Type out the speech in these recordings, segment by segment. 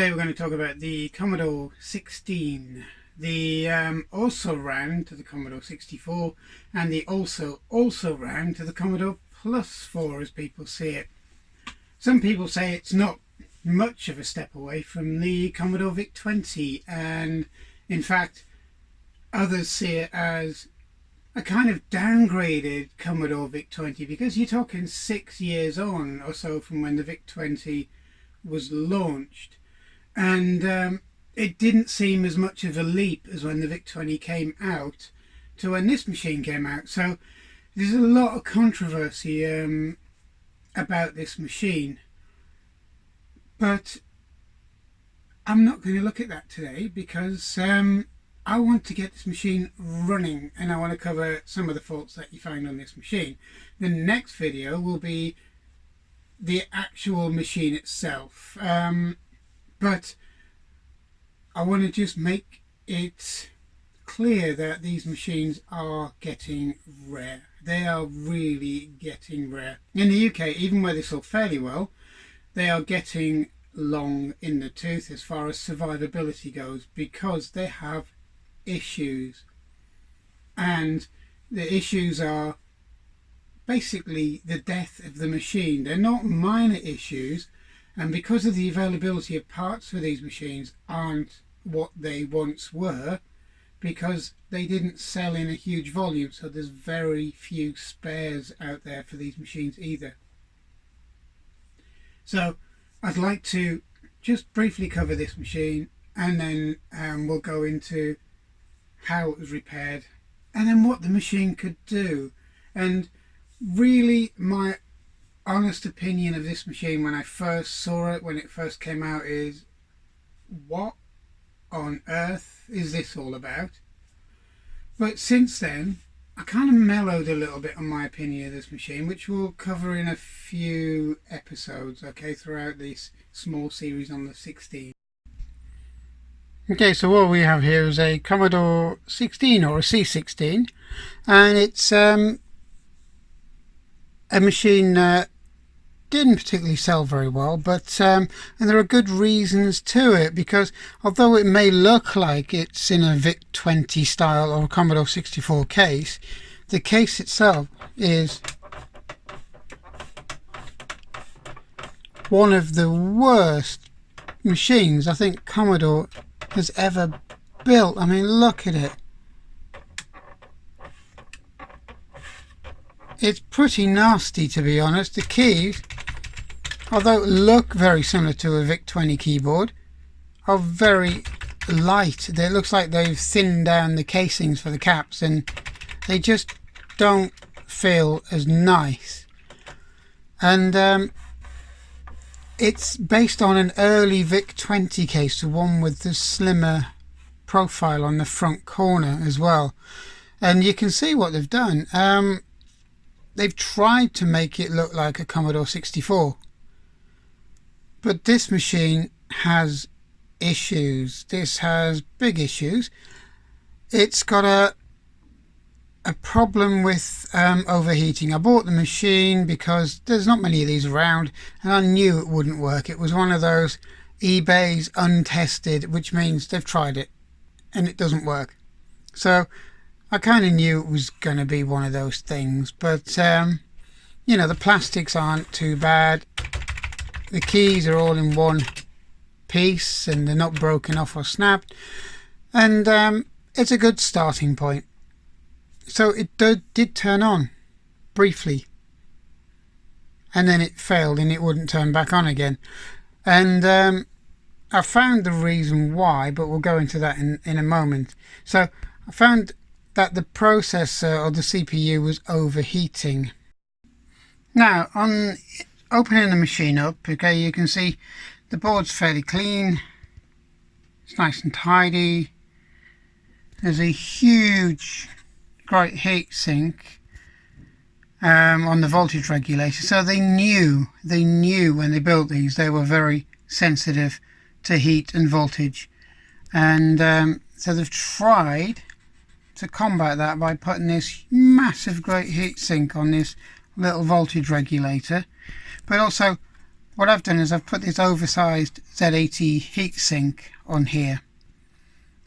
Today we're going to talk about the Commodore 16, the also ran to the Commodore 64, and the also ran to the Commodore Plus 4 as people see it. Some people say it's not much of a step away from the Commodore VIC-20, and in fact others see it as a kind of downgraded Commodore VIC-20, because you're talking 6 years on or so from when the VIC-20 was launched, and it didn't seem as much of a leap as when the VIC-20 came out to when this machine came out. So there's a lot of controversy about this machine, but I'm not going to look at that today, because I want to get this machine running, and I want to cover some of the faults that you find on this machine. The next video will be the actual machine itself, but I want to just make it clear that these machines are getting rare. They are really getting rare. In the UK, even where they sold fairly well, they are getting long in the tooth as far as survivability goes, because they have issues, and the issues are basically the death of the machine. They're not minor issues, and because of the availability of parts for these machines aren't what they once were, because they didn't sell in a huge volume, so there's very few spares out there for these machines either. So I'd like to just briefly cover this machine, and then we'll go into how it was repaired, and then what the machine could do. And really, my honest opinion of this machine when I first saw it, when it first came out, is what on earth is this all about? But since then I kind of mellowed a little bit on my opinion of this machine, which we'll cover in a few episodes, okay, throughout this small series on the 16. Okay, so what we have here is a Commodore 16 or a C16, and it's a machine that didn't particularly sell very well, but and there are good reasons to it, because although it may look like it's in a VIC-20 style or a Commodore 64 case, the case itself is one of the worst machines I think Commodore has ever built. I mean, look at it. It's pretty nasty, to be honest. The keys, although look very similar to a VIC-20 keyboard, are very light. It looks like they've thinned down the casings for the caps, and they just don't feel as nice. And it's based on an early VIC-20 case, the one with the slimmer profile on the front corner as well. And you can see what they've done. They've tried to make it look like a Commodore 64, but this machine has issues. This has big issues. It's got a problem with overheating. I bought the machine because there's not many of these around, and I knew it wouldn't work. It was one of those eBay's untested, which means they've tried it and it doesn't work. So I kind of knew it was going to be one of those things, but you know, the plastics aren't too bad. The keys are all in one piece and they're not broken off or snapped, and it's a good starting point. So it did turn on briefly, and then it failed and it wouldn't turn back on again. And I found the reason why, but we'll go into that in a moment. So I found that the processor or the CPU was overheating. Now, on opening the machine up, okay, you can see the board's fairly clean. It's nice and tidy. There's a huge, great heat sink on the voltage regulator. So they knew when they built these, they were very sensitive to heat and voltage, and so they've tried to combat that by putting this massive great heat sink on this little voltage regulator, but also what I've done is I've put this oversized Z80 heatsink on here,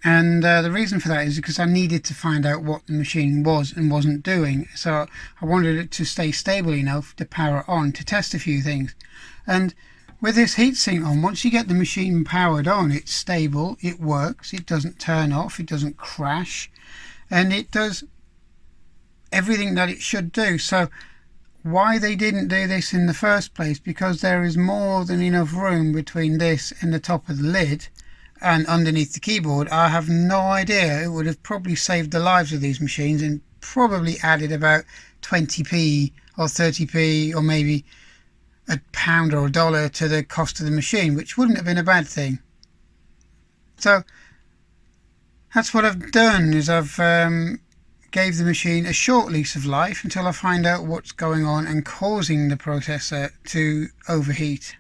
and the reason for that is because I needed to find out what the machine was and wasn't doing. So I wanted it to stay stable enough to power on to test a few things. And with this heatsink on, once you get the machine powered on, it's stable, it works, it doesn't turn off, it doesn't crash, and it does everything that it should do. So why they didn't do this in the first place, because there is more than enough room between this and the top of the lid and underneath the keyboard. I have no idea. It would have probably saved the lives of these machines and probably added about 20p or 30p or maybe £1 or $1 to the cost of the machine, which wouldn't have been a bad thing. So that's what I've done, is I've gave the machine a short lease of life until I find out what's going on and causing the processor to overheat.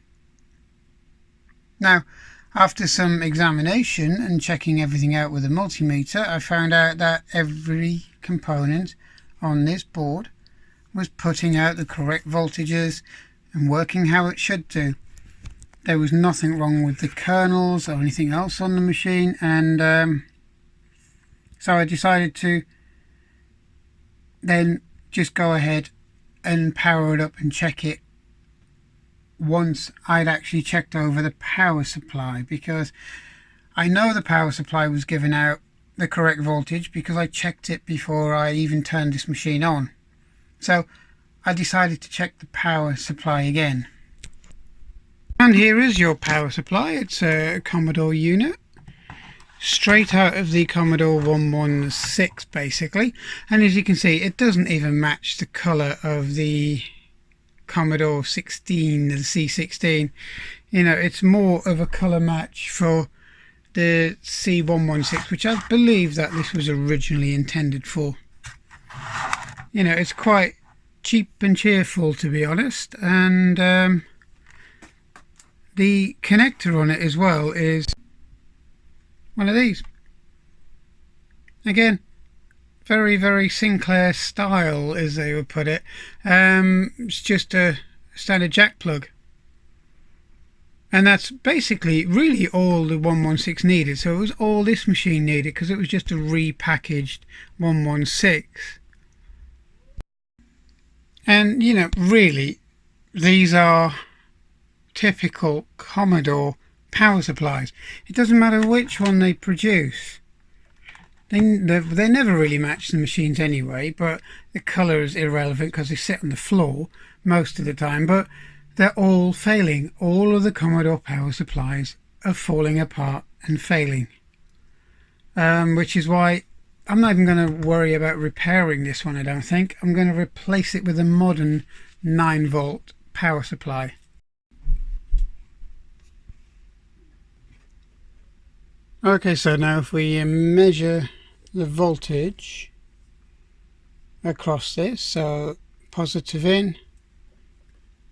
Now, after some examination and checking everything out with a multimeter, I found out that every component on this board was putting out the correct voltages and working how it should do. There was nothing wrong with the kernels or anything else on the machine, and so I decided to then just go ahead and power it up and check it once I'd actually checked over the power supply, because I know the power supply was giving out the correct voltage because I checked it before I even turned this machine on. So I decided to check the power supply again. And here is your power supply. It's a Commodore unit, straight out of the Commodore 116 basically, and as you can see, it doesn't even match the colour of the Commodore 16, the C16. You know, it's more of a colour match for the C116, which I believe that this was originally intended for. You know, it's quite cheap and cheerful, to be honest, and the connector on it as well is one of these. Again, very, very Sinclair style, as they would put it. It's just a standard jack plug. And that's basically really all the 116 needed. So it was all this machine needed, because it was just a repackaged 116. And, you know, really, these are typical Commodore power supplies. It doesn't matter which one they produce. They never really match the machines anyway, but the colour is irrelevant because they sit on the floor most of the time. But they're all failing. All of the Commodore power supplies are falling apart and failing. Which is why I'm not even going to worry about repairing this one, I don't think. I'm going to replace it with a modern 9-volt power supply. Okay, so now if we measure the voltage across this, so positive in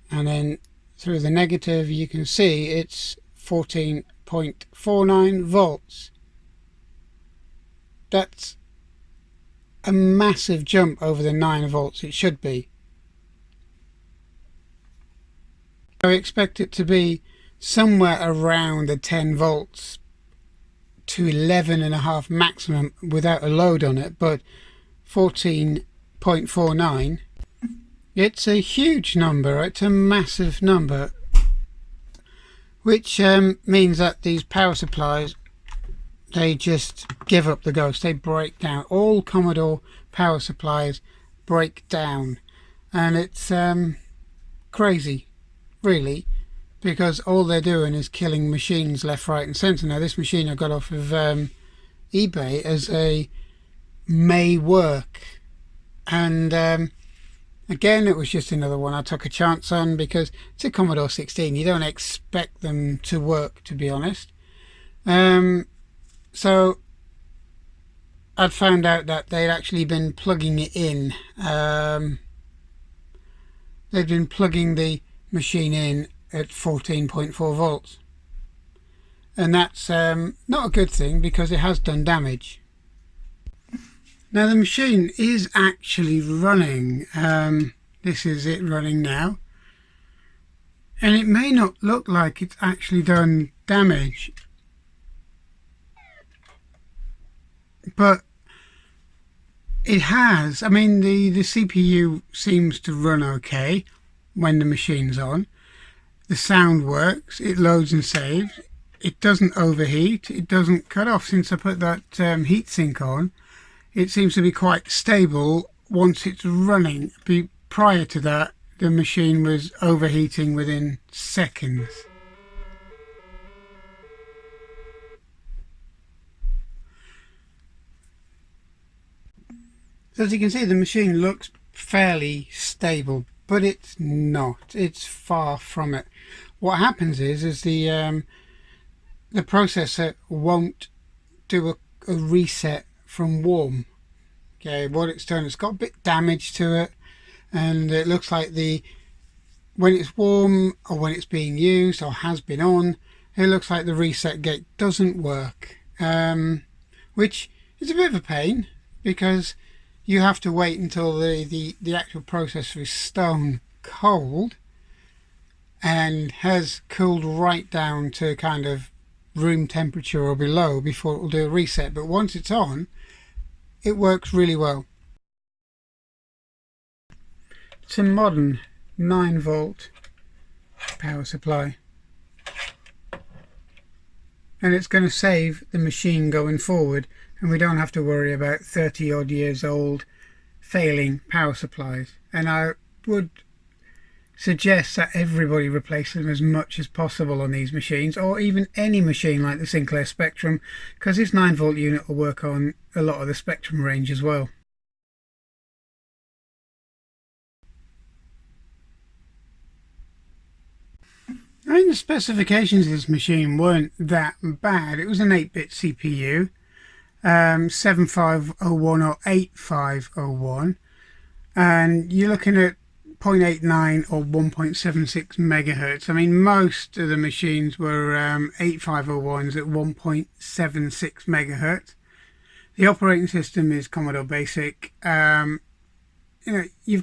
and then through the negative, you can see it's 14.49 volts. That's a massive jump over the 9 volts it should be. I expect it to be somewhere around the 10 volts to 11.5 maximum without a load on it, but 14.49, it's a huge number. It's a massive number, which means that these power supplies, they just give up the ghost. They break down. All Commodore power supplies break down, and it's crazy, really, because all they're doing is killing machines left, right and centre. Now, this machine I got off of eBay as a may work, and again, it was just another one I took a chance on because it's a Commodore 16. You don't expect them to work, to be honest. So I'd found out that they'd actually been plugging it in. They'd been plugging the machine in at 14.4 volts, and that's not a good thing because it has done damage. Now the machine is actually running. This is it running now, And it may not look like it's actually done damage, but it has. I mean, the CPU seems to run okay when the machine's on. The sound works, it loads and saves, it doesn't overheat, it doesn't cut off. Since I put that heatsink on, it seems to be quite stable once it's running. Prior to that, the machine was overheating within seconds. So as you can see, the machine looks fairly stable, but it's not. It's far from it. What happens is the processor won't do a reset from warm. Okay, what it's done, it's got a bit damage to it, and it looks like when it's warm or when it's being used or has been on, it looks like the reset gate doesn't work, which is a bit of a pain because you have to wait until the actual processor is stone cold and has cooled right down to kind of room temperature or below before it will do a reset. But once it's on, it works really well. It's a modern 9-volt power supply, and it's going to save the machine going forward, and we don't have to worry about 30 odd years old failing power supplies. And I would suggest that everybody replace them as much as possible on these machines, or even any machine like the Sinclair Spectrum, because this 9-volt unit will work on a lot of the Spectrum range as well. I mean, the specifications of this machine weren't that bad. It was an 8-bit CPU, 7501 or 8501, and you're looking at 0.89 or 1.76 megahertz. I mean, most of the machines were 8501s at 1.76 megahertz. The operating system is Commodore Basic. You've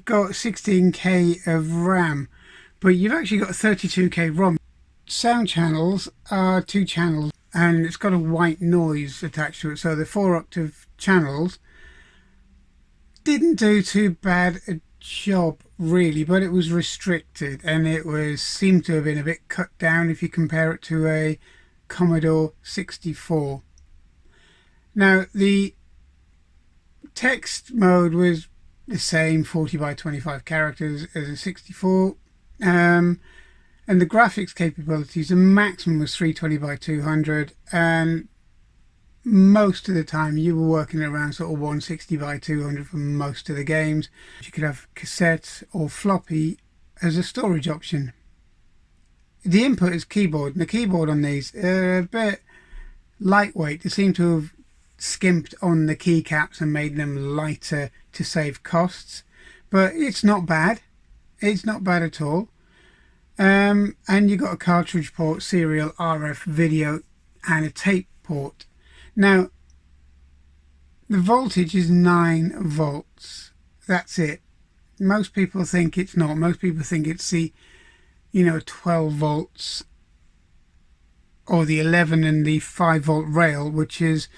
got 16K of RAM, but you've actually got 32K ROM. Sound channels are 2 channels, and it's got a white noise attached to it, so the 4-octave channels didn't do too bad a job really, but it was restricted, and seemed to have been a bit cut down if you compare it to a Commodore 64. Now the text mode was the same, 40 by 25 characters as a 64, and the graphics capabilities, the maximum was 320 by 200, and most of the time you were working around sort of 160 by 200 for most of the games. You could have cassette or floppy as a storage option. The input is keyboard, and the keyboard on these are a bit lightweight. They seem to have skimped on the keycaps and made them lighter to save costs, but it's not bad. It's not bad at all. And you've got a cartridge port, serial, RF, video, and a tape port. Now, the voltage is 9 volts. That's it. Most people think it's not. Most people think it's the 12 volts or the 11 and the 5-volt rail, which is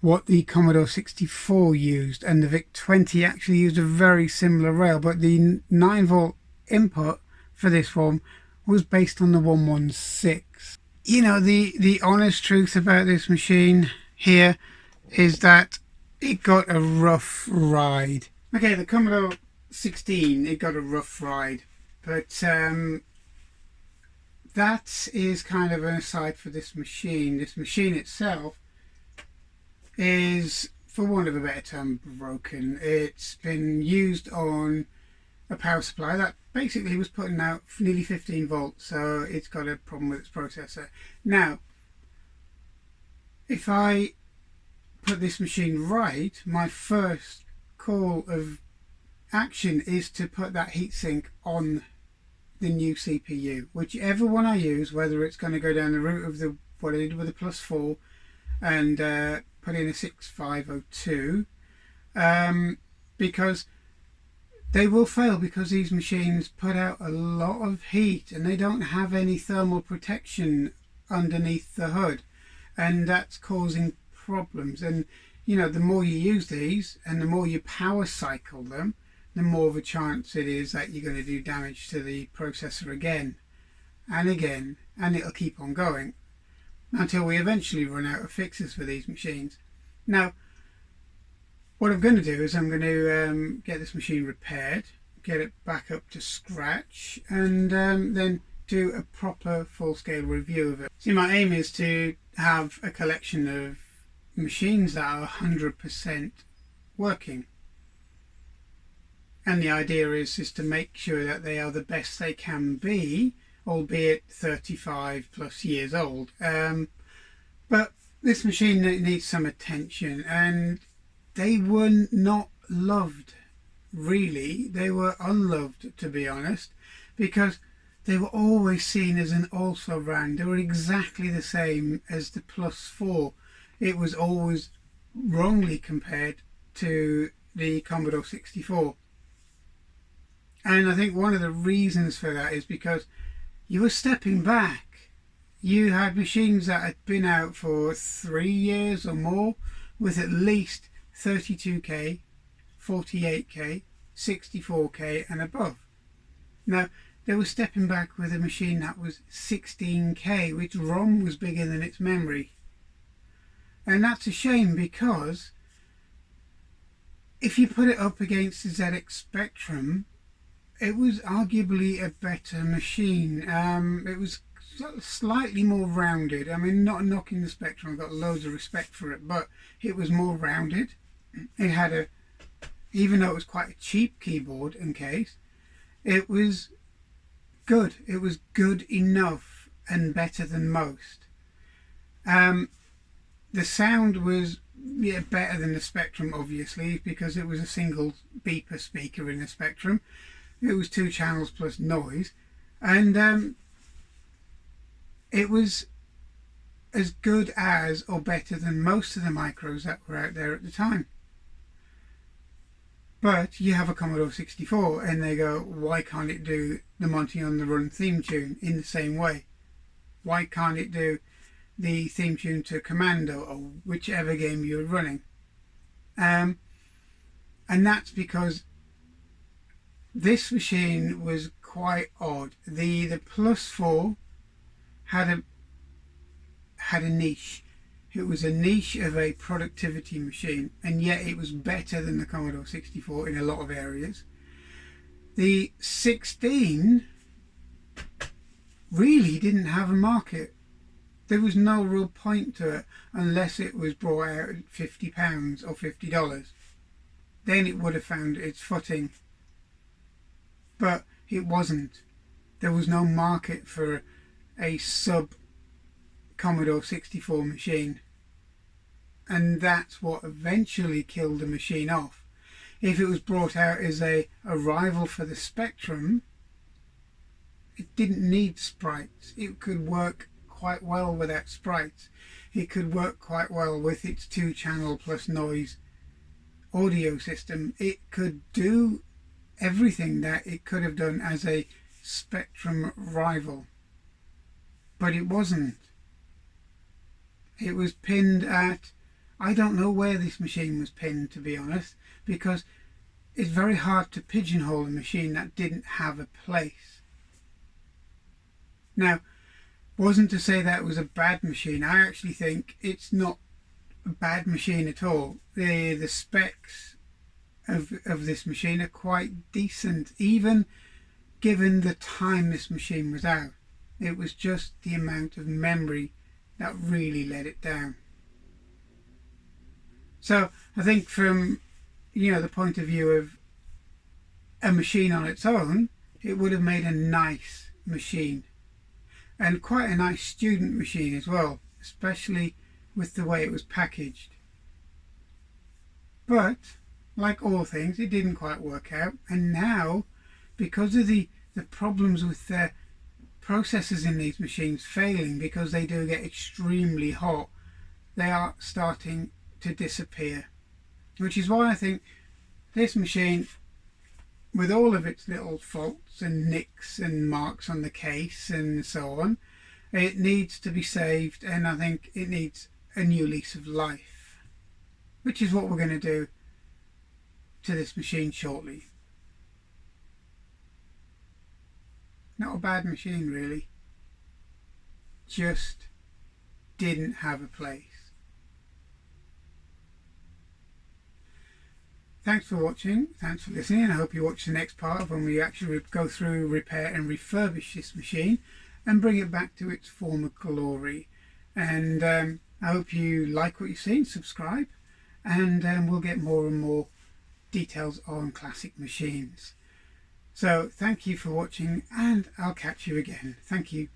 what the Commodore 64 used, and the VIC-20 actually used a very similar rail, but the 9-volt input for this one was based on the 116. The honest truth about this machine here is that it got a rough ride. Okay, the Commodore 16, it got a rough ride, but that is kind of an aside for this machine. This machine itself is, for want of a better term, broken. It's been used on a power supply that basically was putting out nearly 15 volts, so it's got a problem with its processor. Now, if I put this machine right, my first call of action is to put that heatsink on the new CPU, whichever one I use, whether it's going to go down the route of what I did with the +4 and put in a 6502, because they will fail because these machines put out a lot of heat and they don't have any thermal protection underneath the hood, and that's causing problems. And you know, the more you use these and the more you power cycle them, the more of a chance it is that you're going to do damage to the processor again and again, and it'll keep on going until we eventually run out of fixes for these machines. Now, what I'm going to do is I'm going to get this machine repaired, get it back up to scratch, and then do a proper full-scale review of it. See, my aim is to have a collection of machines that are 100% working. And the idea is to make sure that they are the best they can be, albeit 35 plus years old. But this machine needs some attention, and they were not loved, really. They were unloved, to be honest, because they were always seen as an also-ran. They were exactly the same as the Plus 4. It was always wrongly compared to the Commodore 64. And I think one of the reasons for that is because you were stepping back. You had machines that had been out for 3 years or more with at least 32K, 48K, 64K and above. Now, they were stepping back with a machine that was 16K, which ROM was bigger than its memory. And that's a shame, because if you put it up against the ZX Spectrum, it was arguably a better machine. It was slightly more rounded. I mean, not knocking the Spectrum, I've got loads of respect for it, but it was more rounded. It had even though it was quite a cheap keyboard and case, it was good. It was good enough and better than most. The sound was better than the Spectrum, obviously, because it was a single beeper speaker in the Spectrum. It was 2 channels plus noise, and it was as good as or better than most of the micros that were out there at the time. But you have a Commodore 64 and they go, why can't it do the Monty on the Run theme tune in the same way? Why can't it do the theme tune to Commando or whichever game you're running? And that's because this machine was quite odd. The Plus 4 had a niche. It was a niche of a productivity machine, and yet it was better than the Commodore 64 in a lot of areas. The 16 really didn't have a market. There was no real point to it unless it was brought out at £50 or $50. Then it would have found its footing. But it wasn't. There was no market for a sub Commodore 64 machine, and that's what eventually killed the machine off. If it was brought out as a rival for the Spectrum, it didn't need sprites. It could work quite well without sprites. It could work quite well with its 2 channel plus noise audio system. It could do everything that it could have done as a Spectrum rival, but it wasn't. It was pinned at, I don't know where this machine was pinned, to be honest, because it's very hard to pigeonhole a machine that didn't have a place. Now, wasn't to say that it was a bad machine. I actually think it's not a bad machine at all. The specs of this machine are quite decent, even given the time this machine was out. It was just the amount of memory that really let it down. So I think from the point of view of a machine on its own, it would have made a nice machine, and quite a nice student machine as well, especially with the way it was packaged. But like all things, it didn't quite work out, and now, because of the problems with their processors in these machines failing, because they do get extremely hot, they are starting to disappear, which is why I think this machine with all of its little faults and nicks and marks on the case and so on, it needs to be saved, and I think it needs a new lease of life, which is what we're going to do to this machine shortly. Not a bad machine really, just didn't have a place. Thanks for watching, thanks for listening, and I hope you watch the next part when we actually go through, repair and refurbish this machine and bring it back to its former glory. And I hope you like what you've seen, subscribe, and we'll get more and more details on classic machines. So thank you for watching, and I'll catch you again. Thank you.